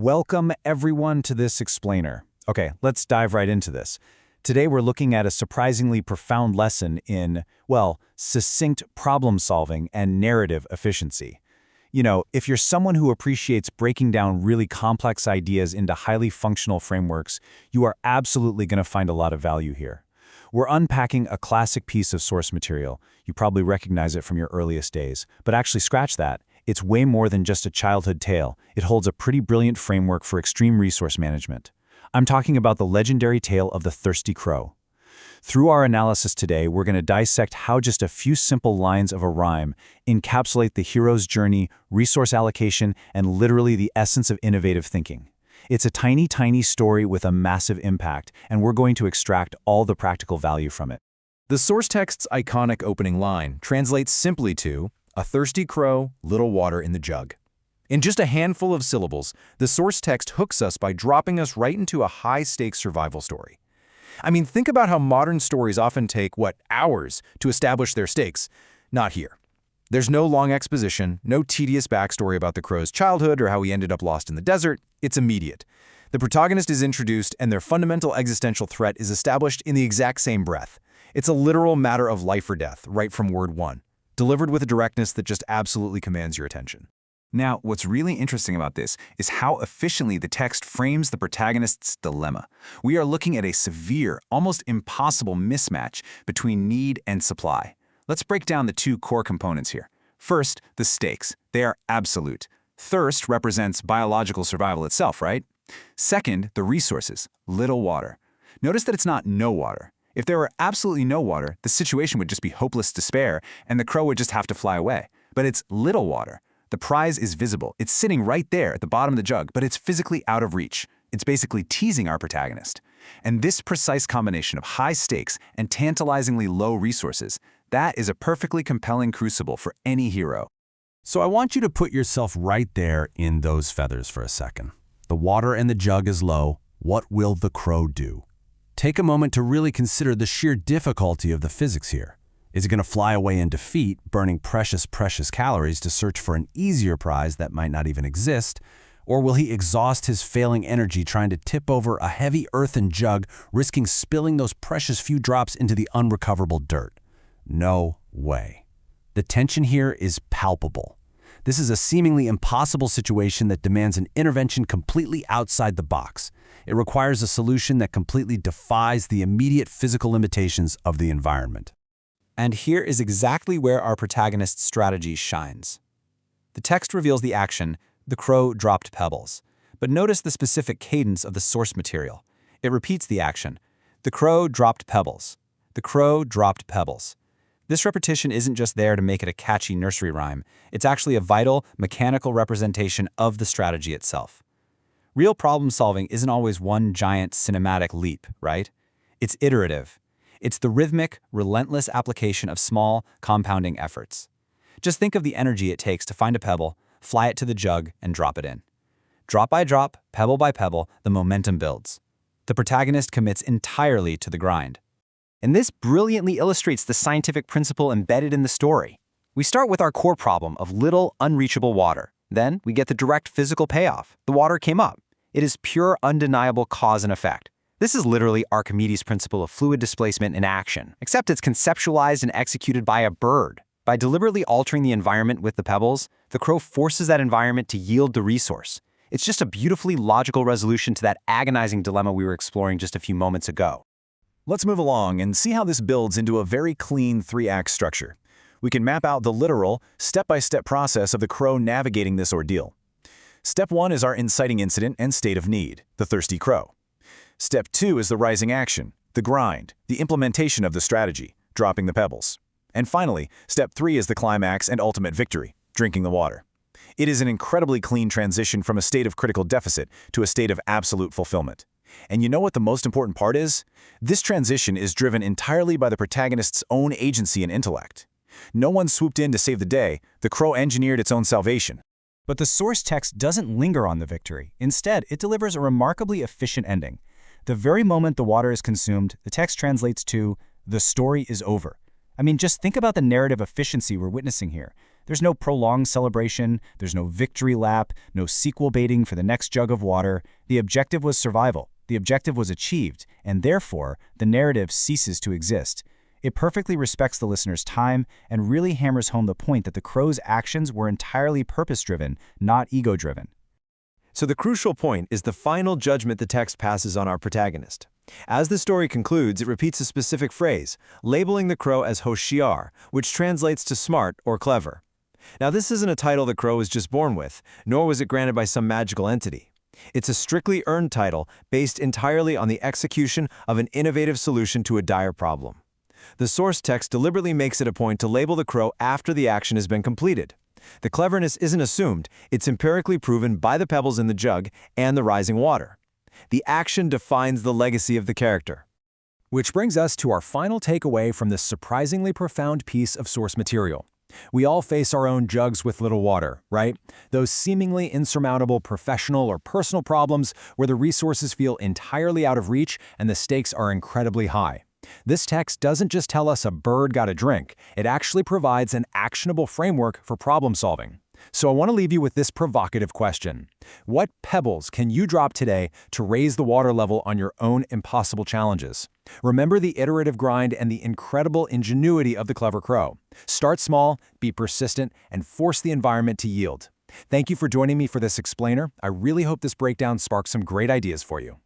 Welcome everyone to this explainer. Okay, let's dive right into this. Today we're looking at a surprisingly profound lesson in, well, succinct problem solving and narrative efficiency. You know, if you're someone who appreciates breaking down really complex ideas into highly functional frameworks, you are absolutely going to find a lot of value here. We're unpacking a classic piece of source material. You probably recognize it from your earliest days, but actually scratch that. It's way more than just a childhood tale. It holds a pretty brilliant framework for extreme resource management. I'm talking about the legendary tale of the thirsty crow. Through our analysis today, we're going to dissect how just a few simple lines of a rhyme encapsulate the hero's journey, resource allocation, and literally the essence of innovative thinking. It's a tiny story with a massive impact, and we're going to extract all the practical value from it. The source text's iconic opening line translates simply to, "A thirsty crow, little water in the jug." In just a handful of syllables, the source text hooks us by dropping us right into a high-stakes survival story. I mean, think about how modern stories often take, hours to establish their stakes. Not here. There's no long exposition, no tedious backstory about the crow's childhood or how he ended up lost in the desert. It's immediate. The protagonist is introduced and their fundamental existential threat is established in the exact same breath. It's a literal matter of life or death, right from word one, delivered with a directness that just absolutely commands your attention. Now, what's really interesting about this is how efficiently the text frames the protagonist's dilemma. We are looking at a severe, almost impossible mismatch between need and supply. Let's break down the two core components here. First, the stakes. They are absolute. Thirst represents biological survival itself, right? Second, the resources. Little water. Notice that it's not no water. If there were absolutely no water, the situation would just be hopeless despair, and the crow would just have to fly away. But it's little water. The prize is visible. It's sitting right there at the bottom of the jug, but it's physically out of reach. It's basically teasing our protagonist. And this precise combination of high stakes and tantalizingly low resources, that is a perfectly compelling crucible for any hero. So I want you to put yourself right there in those feathers for a second. The water in the jug is low. What will the crow do? Take a moment to really consider the sheer difficulty of the physics here. Is it going to fly away in defeat, burning precious calories to search for an easier prize that might not even exist? Or will he exhaust his failing energy trying to tip over a heavy earthen jug, risking spilling those precious few drops into the unrecoverable dirt? No way. The tension here is palpable. This is a seemingly impossible situation that demands an intervention completely outside the box. It requires a solution that completely defies the immediate physical limitations of the environment. And here is exactly where our protagonist's strategy shines. The text reveals the action, the crow dropped pebbles. But notice the specific cadence of the source material. It repeats the action. The crow dropped pebbles. The crow dropped pebbles. This repetition isn't just there to make it a catchy nursery rhyme. It's actually a vital, mechanical representation of the strategy itself. Real problem solving isn't always one giant cinematic leap, right? It's iterative. It's the rhythmic, relentless application of small, compounding efforts. Just think of the energy it takes to find a pebble, fly it to the jug, and drop it in. Drop by drop, pebble by pebble, the momentum builds. The protagonist commits entirely to the grind. And this brilliantly illustrates the scientific principle embedded in the story. We start with our core problem of little, unreachable water. Then we get the direct physical payoff. The water came up. It is pure, undeniable cause and effect. This is literally Archimedes' principle of fluid displacement in action, except it's conceptualized and executed by a bird. By deliberately altering the environment with the pebbles, the crow forces that environment to yield the resource. It's just a beautifully logical resolution to that agonizing dilemma we were exploring just a few moments ago. Let's move along and see how this builds into a very clean three-act structure. We can map out the literal, step-by-step process of the crow navigating this ordeal. Step 1 is our inciting incident and state of need, the thirsty crow. Step 2 is the rising action, the grind, the implementation of the strategy, dropping the pebbles. And finally, Step 3 is the climax and ultimate victory, drinking the water. It is an incredibly clean transition from a state of critical deficit to a state of absolute fulfillment. And you know what the most important part is? This transition is driven entirely by the protagonist's own agency and intellect. No one swooped in to save the day, the crow engineered its own salvation. But the source text doesn't linger on the victory. Instead, it delivers a remarkably efficient ending. The very moment the water is consumed, the text translates to, "The story is over." I mean, just think about the narrative efficiency we're witnessing here. There's no prolonged celebration, there's no victory lap, no sequel baiting for the next jug of water. The objective was survival. The objective was achieved, and therefore, the narrative ceases to exist. It perfectly respects the listener's time and really hammers home the point that the crow's actions were entirely purpose-driven, not ego-driven. So the crucial point is the final judgment the text passes on our protagonist. As the story concludes, it repeats a specific phrase, labeling the crow as Hoshiar, which translates to smart or clever. Now, this isn't a title the crow was just born with, nor was it granted by some magical entity. It's a strictly earned title based entirely on the execution of an innovative solution to a dire problem. The source text deliberately makes it a point to label the crow after the action has been completed. The cleverness isn't assumed, it's empirically proven by the pebbles in the jug and the rising water. The action defines the legacy of the character. Which brings us to our final takeaway from this surprisingly profound piece of source material. We all face our own jugs with little water, right? Those seemingly insurmountable professional or personal problems where the resources feel entirely out of reach and the stakes are incredibly high. This text doesn't just tell us a bird got a drink, it actually provides an actionable framework for problem solving. So I want to leave you with this provocative question. What pebbles can you drop today to raise the water level on your own impossible challenges? Remember the iterative grind and the incredible ingenuity of the clever crow. Start small, be persistent, and force the environment to yield. Thank you for joining me for this explainer. I really hope this breakdown sparks some great ideas for you.